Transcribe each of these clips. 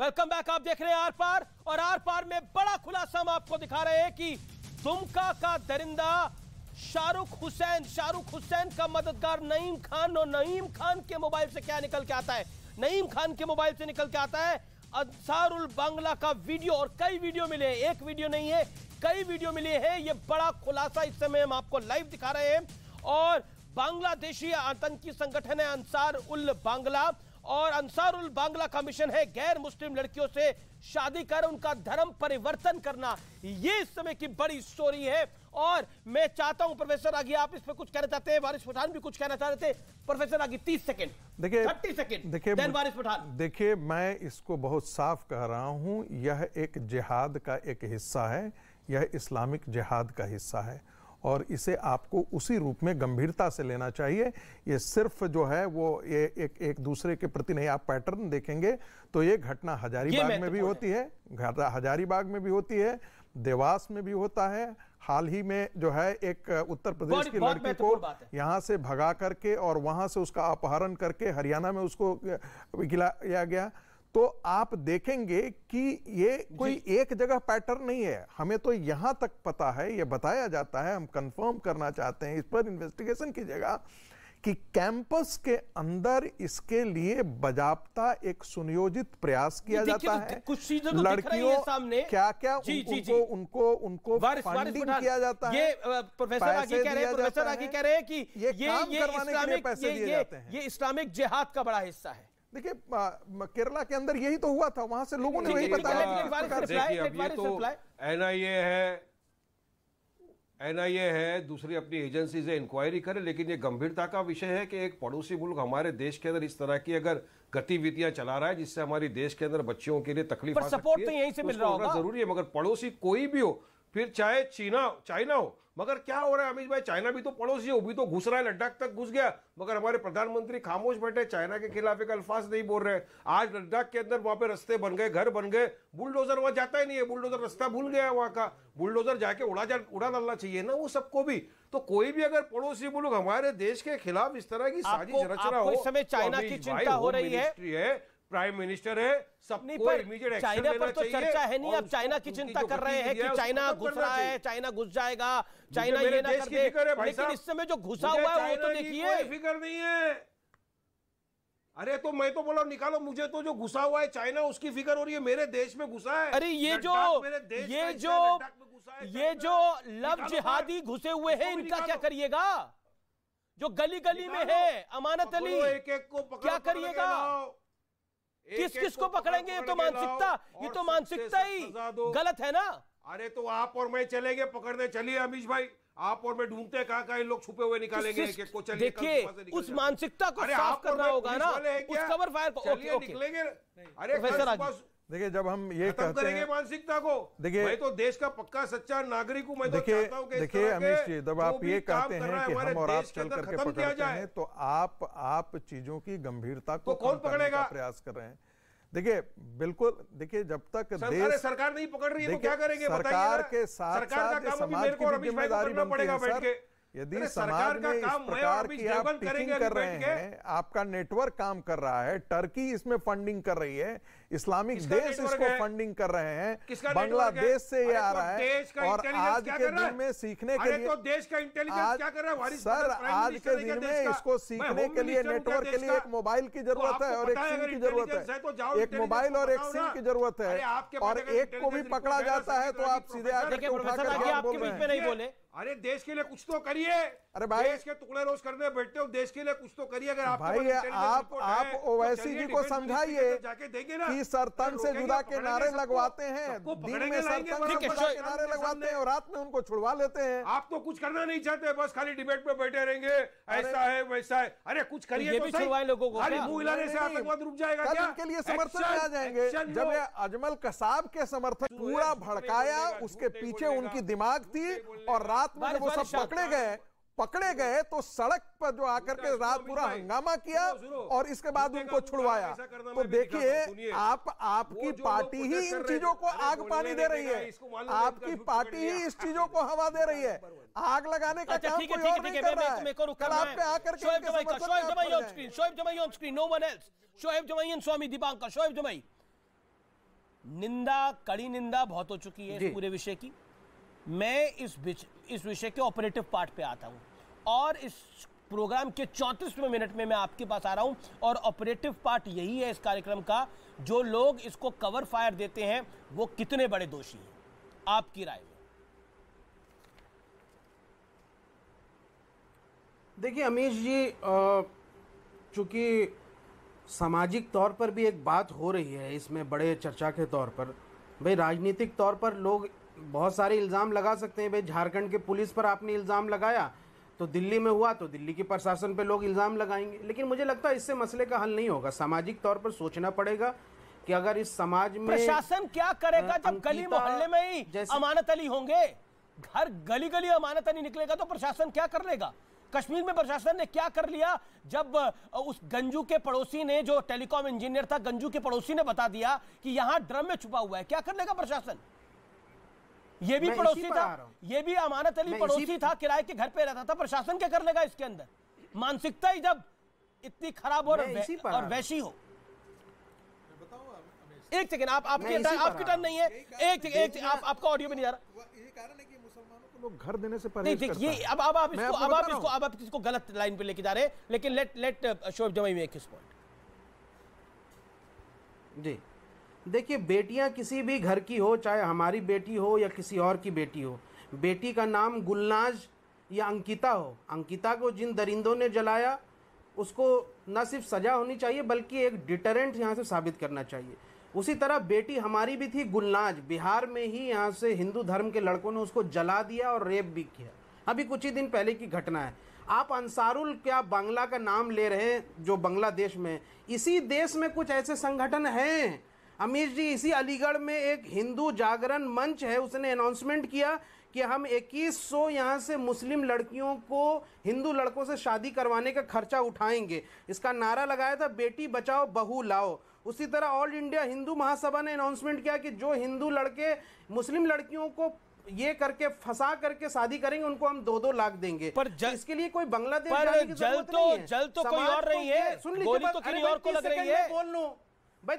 Welcome back. आप देख रहे हैं आर पार, और आर पार में बड़ा खुलासा हम आपको दिखा रहे हैं कि दुमका का दरिंदा शाहरुख हुसैन का मददगार नईम खान, और नईम खान के मोबाइल से क्या निकल के आता है? नईम खान के मोबाइल से निकल के आता है अंसारुल बांग्ला का वीडियो, और कई वीडियो मिले हैं, एक वीडियो नहीं है, कई वीडियो मिले हैं। यह बड़ा खुलासा इस समय हम आपको लाइव दिखा रहे हैं। और बांग्लादेशी आतंकी संगठन है अंसार उल बांग्ला, और अंसार उल बांग्ला का मिशन है गैर मुस्लिम लड़कियों से शादी कर उनका धर्म परिवर्तन करना। ये इस समय की बड़ी स्टोरी है। और मैं चाहता हूं प्रोफेसर आगे आप इस पर कुछ कहना चाहते हैं, वारिस पठान भी कुछ कहना चाह रहे थे। प्रोफेसर आगे 30 सेकंड, देखिए 30 सेकंड, देखिए वारिस पठान। देखिए, मैं इसको बहुत साफ कह रहा हूं, यह एक जिहाद का एक हिस्सा है, यह इस्लामिक जिहाद का हिस्सा है, और इसे आपको उसी रूप में गंभीरता से लेना चाहिए। ये सिर्फ जो है वो ये एक दूसरे के प्रति नहीं, आप पैटर्न देखेंगे तो ये घटना हजारीबाग में भी होती है, हजारीबाग में भी होती है, देवास में भी होता है। हाल ही में जो है एक उत्तर प्रदेश की लड़की को यहाँ से भगा करके और वहां से उसका अपहरण करके हरियाणा में उसको खिलाया गया। तो आप देखेंगे कि ये कोई एक जगह पैटर्न नहीं है। हमें तो यहां तक पता है, ये बताया जाता है, हम कंफर्म करना चाहते हैं, इस पर इन्वेस्टिगेशन कीजिएगा कि कैंपस के अंदर इसके लिए बाजाबता एक सुनियोजित प्रयास किया जाता है। लड़कियों सामने क्या क्या उनको फंडिंग किया जाता है। ये प्रोफेसर आगे कह रहे हैं कि ये इस्लामिक जिहाद का बड़ा हिस्सा है। देखिए, केरला के अंदर यही तो हुआ था, वहां से लोगों ने वही बताया। एनआईए है, दूसरी अपनी एजेंसी से इंक्वायरी करे, लेकिन ये गंभीरता का विषय है कि एक पड़ोसी मुल्क हमारे देश के अंदर इस तरह की अगर गतिविधियां चला रहा है जिससे हमारी देश के अंदर बच्चियों के लिए तकलीफ आ सकती है, सपोर्ट तो यहीं से मिल रहा होगा, जरूरी है। मगर पड़ोसी कोई भी हो, फिर चाहे चाइना हो, मगर क्या हो रहा है अमित भाई, चाइना भी तो पड़ोसी है, वो भी तो घुस रहा है, लद्दाख तक घुस गया, मगर हमारे प्रधानमंत्री खामोश बैठे, चाइना के खिलाफ एक अल्फाज नहीं बोल रहे। आज लद्दाख के अंदर वहां पे रास्ते बन गए, घर बन गए, बुलडोजर वहां जाता ही नहीं है, बुलडोजर रास्ता भूल गया वहां का, बुलडोजर जाके उड़ा डालना चाहिए ना वो सबको भी। तो कोई भी अगर पड़ोसी मुल्क हमारे देश के खिलाफ इस तरह की साजिश रच रहा हो, इस समय चाइना की चिंता हो रही है, प्राइम मिनिस्टर है, सबको इमीडिएट एक्शन चाइना पर तो चर्चा है नहीं। अब चाइना की चिंता कर रहे हैं कि चाइना घुस रहा है, चाइना घुस जाएगा, चाइना ये ना कर दे, लेकिन इस समय जो घुसा हुआ है वो तो देखिए, कोई फिक्र नहीं है। अरे तो मैं तो बोला निकालो, मुझे तो जो घुसा हुआ है चाइना उसकी फिक्र हो रही है, मेरे देश में घुसा है। अरे ये जो लव जिहादी घुसे हुए हैं, इनका क्या करिएगा? जो गली गली में है, अमानत अली, एक को क्या करिएगा? किस को पकड़ेंगे? ये तो मानसिकता ही गलत है ना। अरे तो आप और मैं चलेंगे पकड़ने, चलिए अमीश भाई, आप और मैं ढूंढते कहाँ इन लोग छुपे हुए निकालेंगे एक एक को। चलिए देखिए, उस मानसिकता को साफ करना होगा ना, उस कवर फायर को निकलेंगे। अरे देखिए, जब हम ये कहते हैं मानसिकता को, देखिए मैं तो देश का पक्का सच्चा नागरिक हूं, मैं तो चाहता हूं कि देखिए अमीश जी, जब आप ये कहते हैं कि हम और आप चल करके पकड़ते हैं, तो आप चीजों की गंभीरता को कौन पकड़ेगा प्रयास कर रहे हैं। देखिए, बिल्कुल, देखिए जब तक देश सरकार नहीं पकड़ रही है तो क्या करेंगे? सरकार के साथ साथ समाज की जिम्मेदारी बनती है सर। यदि समाज में इस प्रकार की आप टीचिंग कर रहे हैं, आपका नेटवर्क काम कर रहा है, टर्की इसमें फंडिंग कर रही है, इस्लामिक देश इसको फंडिंग कर रहे हैं, बांग्लादेश से ये आ रहा है, और आज के दिन में सीखने के लिए तो देश का इंटेलिजेंस क्या कर रहा है सर? आज के दिन में इसको सीखने के लिए नेटवर्क के लिए एक मोबाइल की जरूरत है और एक सिम की जरूरत है, एक मोबाइल और एक सिम की जरूरत है, और एक को भी पकड़ा जाता है तो आप सीधे आकर उठाकर बोल रहे हैं। अरे देश के लिए कुछ तो करिए। अरे भाई, देश के टुकड़े रोज करने बैठते हो, देश के लिए कुछ तो करिए। अगर भाई आप ओवैसी जी को समझाइए कि सरतन से जुदा के नारे लगवाते हैं, दिन में सरतन के नारे लगवाते हैं और रात में उनको छुड़वा लेते हैं। आप तो कुछ करना नहीं चाहते, बस खाली डिबेट पे बैठे रहेंगे, ऐसा है वैसा है। अरे कुछ करिए तो सही, लोगों को खाली मुंह हिलाने से आतंकवाद रुक जाएगा क्या? इनके लिए समर्थन में आ जाएंगे। जब ये अजमल कसाब के समर्थन पूरा भड़काया, उसके पीछे उनकी दिमाग थी, और रात में वो सब पकड़े गए तो सड़क पर जो आकर के रात पूरा हंगामा किया और इसके बाद उनको छुड़वाया। तो देखिए, आपकी पार्टी ही इन चीजों को आग पानी दे रही है, आपकी पार्टी ही इस चीजों को हवा दे रही है। आग लगाने का काम कोई और नहीं कर रहा है। कल आप पे आकर के Shoaib Jamai on screen, no one else, Shoaib Jamai and स्वामी दीपांकर, शोएब जमाई। निंदा, कड़ी निंदा बहुत हो चुकी है इस पूरे विषय की। मैं इस विषय के ऑपरेटिव पार्ट पे आता हूं और इस प्रोग्राम के 34वें मिनट में मैं आपके पास आ रहा हूं और ऑपरेटिव पार्ट यही है इस कार्यक्रम का, जो लोग इसको कवर फायर देते हैं वो कितने बड़े दोषी हैं आपकी राय में? देखिए अमीश जी, चूंकि सामाजिक तौर पर भी एक बात हो रही है इसमें बड़े चर्चा के तौर पर, भाई राजनीतिक तौर पर लोग बहुत सारे इल्ज़ाम लगा सकते हैं। भाई झारखंड के पुलिस पर आपने इल्ज़ाम लगाया तो दिल्ली में हुआ तो दिल्ली के प्रशासन पे लोग इल्ज़ाम लगाएंगे, लेकिन मुझे लगता है इससे मसले का हल नहीं होगा। सामाजिक तौर पर सोचना पड़ेगा कि अगर इस समाज में प्रशासन क्या करेगा जब गली मोहल्ले में ही अमानत अली होंगे, घर गली गली अमानत अली निकलेगा तो प्रशासन क्या कर लेगा? कश्मीर में प्रशासन ने क्या कर लिया जब उस गंजू के पड़ोसी ने, जो टेलीकॉम इंजीनियर था, गंजू के पड़ोसी ने बता दिया कि यहां ड्रम में छुपा हुआ है, क्या कर लेगा प्रशासन? ये भी पड़ोसी था, ये भी अमानत अली पड़ोसी था, किराए के घर पे रहता था, प्रशासन क्या कर लेगा इसके अंदर? मानसिकता ही जब इतनी खराब और वैसी हो। एक सेकंड, आपकी टर्न नहीं है, एक आपका ऑडियो भी नहीं आ रहा। यही कारण है कि मुसलमानों को लोग घर देने से परहेज करता है। ये अब आप इसको गलत लाइन पे लेके जा रहे हैं, लेकिन लेट शोएब जमाई मेक हिज पॉइंट। जी देखिए, बेटियां किसी भी घर की हो, चाहे हमारी बेटी हो या किसी और की बेटी हो, बेटी का नाम गुलनाज या अंकिता हो, अंकिता को जिन दरिंदों ने जलाया उसको न सिर्फ सजा होनी चाहिए बल्कि एक डिटरेंट यहाँ से साबित करना चाहिए। उसी तरह बेटी हमारी भी थी गुलनाज, बिहार में ही यहाँ से हिंदू धर्म के लड़कों ने उसको जला दिया और रेप भी किया। अभी कुछ ही दिन पहले की घटना है। आप अंसारुल क्या बांग्ला का नाम ले रहे हैं जो बांग्लादेश में, इसी देश में कुछ ऐसे संगठन हैं अमीर जी। इसी अलीगढ़ में एक हिंदू जागरण मंच है, उसने अनाउंसमेंट किया कि हम 2100 यहाँ से मुस्लिम लड़कियों को हिंदू लड़कों से शादी करवाने का खर्चा उठाएंगे। इसका नारा लगाया था बेटी बचाओ बहू लाओ। उसी तरह ऑल इंडिया हिंदू महासभा ने अनाउंसमेंट किया कि जो हिंदू लड़के मुस्लिम लड़कियों को ये करके फंसा करके शादी करेंगे उनको हम 2-2 लाख देंगे। पर इसके लिए कोई बांग्लादेश जाने की जरूरत नहीं है। जल तो कोई और रही है, गोली तो किसी और को लग रही है। बोल लूं भाई,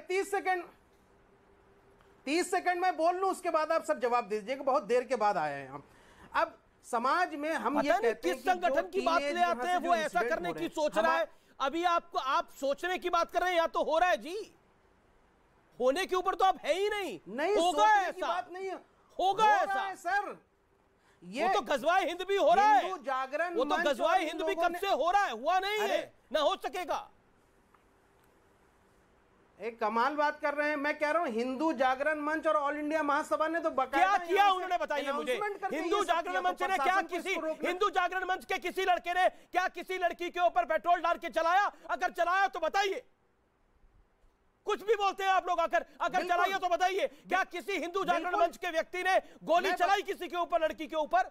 30 सेकंड में बोल लूं, उसके बाद आप सब जवाब दे दीजिएगा। बहुत देर के बाद आए हैं हम। अब समाज में हम ये कहते हैं किस संगठन की बात ले आते हैं वो ऐसा करने की सोच रहा है। अभी आप सोचने की बात कर रहे हैं, या तो हो रहा है जी, होने के ऊपर तो आप है ही नहीं। होगा ऐसा, बात नहीं है, होगा ऐसा सर। ये वो तो गजवाए हिंद भी हो रहा है, जागरण वो तो गजवाए हिंद भी कब से हो रहा है, हुआ नहीं है, ना हो सकेगा। एक कमाल बात कर रहे हैं। मैं कह रहा हूं हिंदू जागरण मंच और ऑल इंडिया महासभा ने तो क्या किया उन्होंने बताइए मुझे। हिंदू जागरण मंच ने क्या हिंदू जागरण मंच के किसी लड़के ने क्या किसी लड़की के ऊपर पेट्रोल डाल के चलाया? अगर चलाया तो बताइए। कुछ भी बोलते हैं आप लोग, अगर चलाइए तो बताइए। क्या किसी हिंदू जागरण मंच के व्यक्ति ने गोली चलाई किसी के ऊपर, लड़की के ऊपर?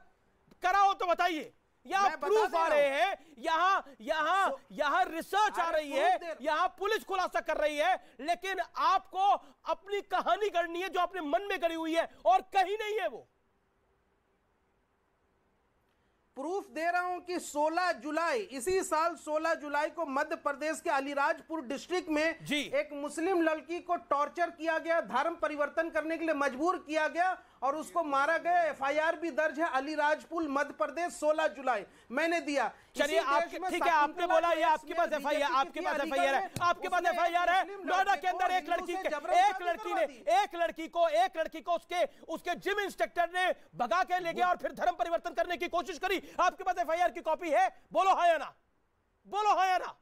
करा हो तो बताइए। यहाँ प्रूफ आ रहे हैं, यहाँ रिसर्च आ रही है, यहाँ पुलिस खुलासा कर रही है, लेकिन आपको अपनी कहानी गढ़नी है जो अपने मन में गढ़ी हुई है और कहीं नहीं है। वो प्रूफ दे रहा हूं कि 16 जुलाई इसी साल 16 जुलाई को मध्य प्रदेश के अलीराजपुर डिस्ट्रिक्ट में एक मुस्लिम लड़की को टॉर्चर किया गया, धर्म परिवर्तन करने के लिए मजबूर किया गया और उसको मारा गया। एफआईआर भी दर्ज है अलीराजपुर मध्य प्रदेश 16 जुलाई मैंने दिया। चलिए ठीक है, आपने बोला ये आपके पास एफआईआर है, आपके पास एफआईआर है। नोएडा के अंदर एक लड़की को उसके जिम इंस्ट्रक्टर ने भगा के ले गया और फिर धर्म परिवर्तन करने की कोशिश करी। आपके पास एफआईआर की कॉपी है? बोलो हाँ या ना, बोलो हाँ या ना।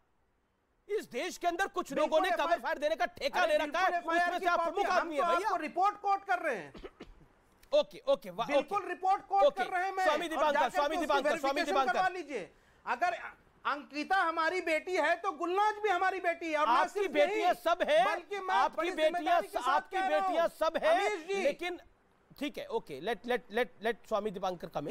इस देश के अंदर कुछ लोगों ने कवर फायर देने का ठेका ले रखा है, उसमें से आप प्रमुख आदमी है भैया। रिपोर्ट कोट कर रहे हैं। ओके बिल्कुल रिपोर्ट कोट कर रहे हैं। मैं स्वामी दीपांकर लीजिए। अगर अंकिता हमारी बेटी है तो गुलनाज भी हमारी बेटी है। और आपकी बेटियां सब है, आपकी बेटियां सब है, लेकिन ठीक है, ओके, लेट स्वामी दीपांकर कम।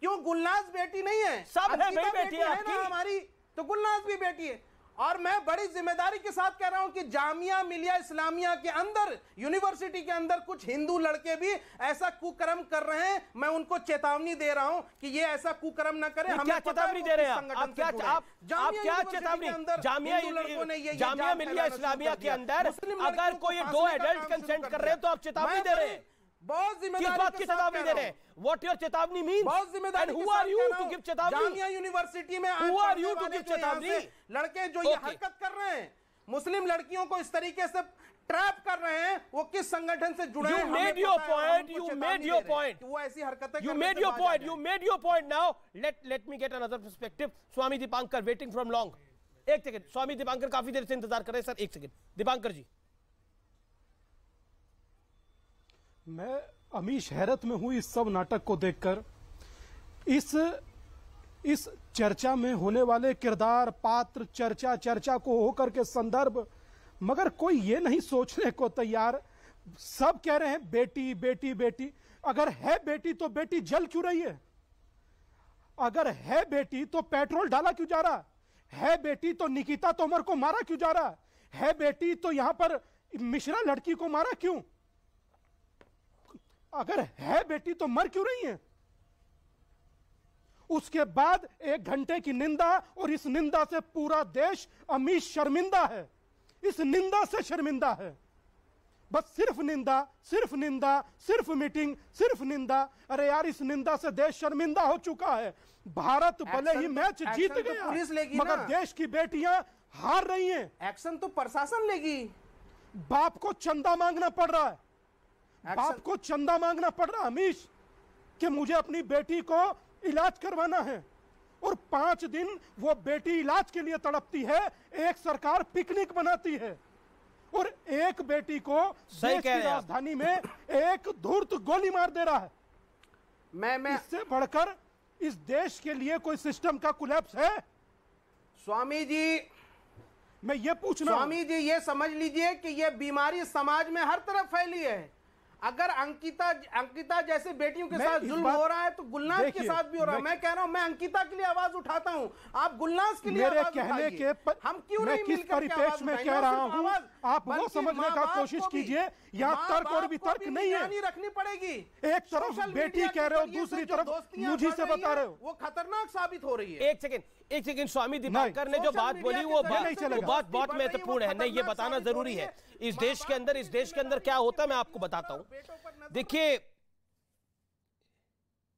क्यों गुलनाज बेटी नहीं है? सब है भाई, बेटी है हमारी, तो गुलनाज भी बेटी है। और मैं बड़ी जिम्मेदारी के साथ कह रहा हूं कि जामिया मिलिया इस्लामिया के अंदर, यूनिवर्सिटी के अंदर कुछ हिंदू लड़के भी ऐसा कुकर्म कर रहे हैं। मैं उनको चेतावनी दे रहा हूं कि ये ऐसा कुकर्म न करें। क्या चेतावनी दे रहे हैं आप? क्या चेतावनी? जामिया मिलिया इस्लामिया के अंदर अगर कोई 2 एडल्ट कंसेंट कर रहे हैं तो आप चेतावनी दे रहे हैं? बहुत जिम्मेदारी किस बात की चेतावनी दे रहे हैं? What your चेतावनी means? बहुत जिम्मेदारी And who are you to give चेतावनी? जामिया यूनिवर्सिटी में Who are you to give चेतावनी? लड़के जो ये हरकत कर रहे हैं, मुस्लिम लड़कियों को इस तरीके से ट्रैप कर रहे हैं, वो किस संगठन से जुड़े हैं? You made your point. You made your point. वो ऐसी हरकतें You made your point. You made your point. Now let me get another perspective. Swami Dipankar waiting from long. एक सेकंड, स्वामी दीपांकर काफी देर से इंतजार कर रहे हैं सर। एक सेकंड दीपांकर जी। मैं अमीश हैरत में हूं इस सब नाटक को देखकर। इस चर्चा में होने वाले किरदार, पात्र, चर्चा को होकर के संदर्भ, मगर कोई ये नहीं सोचने को तैयार। सब कह रहे हैं बेटी बेटी बेटी। अगर है बेटी तो बेटी जल क्यों रही है? अगर है बेटी तो पेट्रोल डाला क्यों जा रहा है? बेटी तो निकिता तोमर को मारा क्यों जा रहा है? बेटी तो यहां पर मिश्रा लड़की को मारा क्यों? अगर है बेटी तो मर क्यों रही है? उसके बाद 1 घंटे की निंदा, और इस निंदा से पूरा देश अमीश शर्मिंदा है। इस निंदा से शर्मिंदा है। बस सिर्फ निंदा, सिर्फ निंदा, सिर्फ मीटिंग, सिर्फ निंदा। अरे यार, इस निंदा से देश शर्मिंदा हो चुका है। भारत भले ही मैच जीत गया, पुलिस लेगी मगर देश की बेटियां हार रही हैं। एक्शन तो प्रशासन लेगी। बाप को चंदा मांगना पड़ रहा है। बाप को चंदा मांगना पड़ रहा है अमीश, कि मुझे अपनी बेटी को इलाज करवाना है। और 5 दिन वो बेटी इलाज के लिए तड़पती है, एक सरकार पिकनिक बनाती है, और एक बेटी को देश की राजधानी में एक धूर्त गोली मार दे रहा है। मैं इससे बढ़कर इस देश के लिए कोई सिस्टम का कोलैप्स है? स्वामी जी, मैं ये पूछना, स्वामी जी ये समझ लीजिए कि ये बीमारी समाज में हर तरफ फैली है। अगर अंकिता जैसे बेटियों के साथ जुल्म हो रहा है तो गुलनाज के साथ भी हो रहा है। मैं कह रहा हूं, मैं अंकिता के लिए आवाज उठाता हूं, आप गुलनाज के लिए मेरे आवाज कहने के हम क्यों नहीं किस परिपेक्ष में कह रहा हूं, आप वो समझने का कोशिश कीजिए। यहाँ तर्क और वितर्क नहीं है। रखनी पड़ेगी। एक तरफ बेटी कह रहे हो, दूसरी तरफ मुझे से बता रहे हो, वो खतरनाक साबित हो रही है। एक सेकंड स्वामी दीपांकर ने जो बात बोली वो बात बहुत महत्वपूर्ण है। नहीं, ये बताना जरूरी है। इस देश के अंदर क्या होता है मैं आपको बताता हूं। देखिए,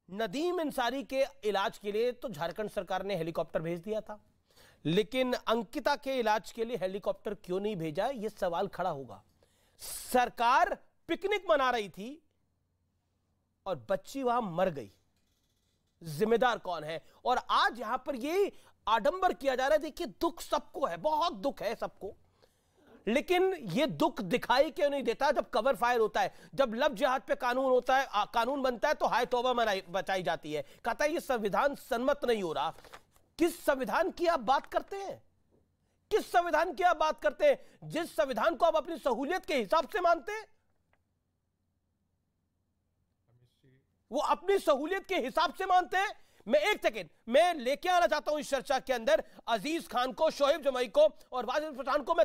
नदीम अंसारी के इलाज के लिए तो झारखंड सरकार ने हेलीकॉप्टर भेज दिया था, लेकिन अंकिता के इलाज के लिए हेलीकॉप्टर क्यों नहीं भेजा, यह सवाल खड़ा होगा। सरकार पिकनिक मना रही थी और बच्ची वहां मर गई, जिम्मेदार कौन है? और आज यहां पर यह आडंबर किया जा रहा है। देखिए, दुख सबको है, बहुत दुख है सबको, लेकिन यह दुख दिखाई क्यों नहीं देता जब कवर फायर होता है, जब लव जिहाद पे कानून होता है, कानून बनता है तो हाय तौबा बचाई जाती है। कहता है यह संविधान सम्मत नहीं हो रहा। किस संविधान की आप बात करते हैं? किस संविधान की आप बात करते हैं? जिस संविधान को आप अपनी सहूलियत के हिसाब से मानते हैं, वो अपनी सहूलियत के हिसाब से मानते हैं। मैं लेके आना चाहता हूं इस चर्चा के अंदर अजीज खान को, शोएब जमई को और वाजिद पठान को। मैं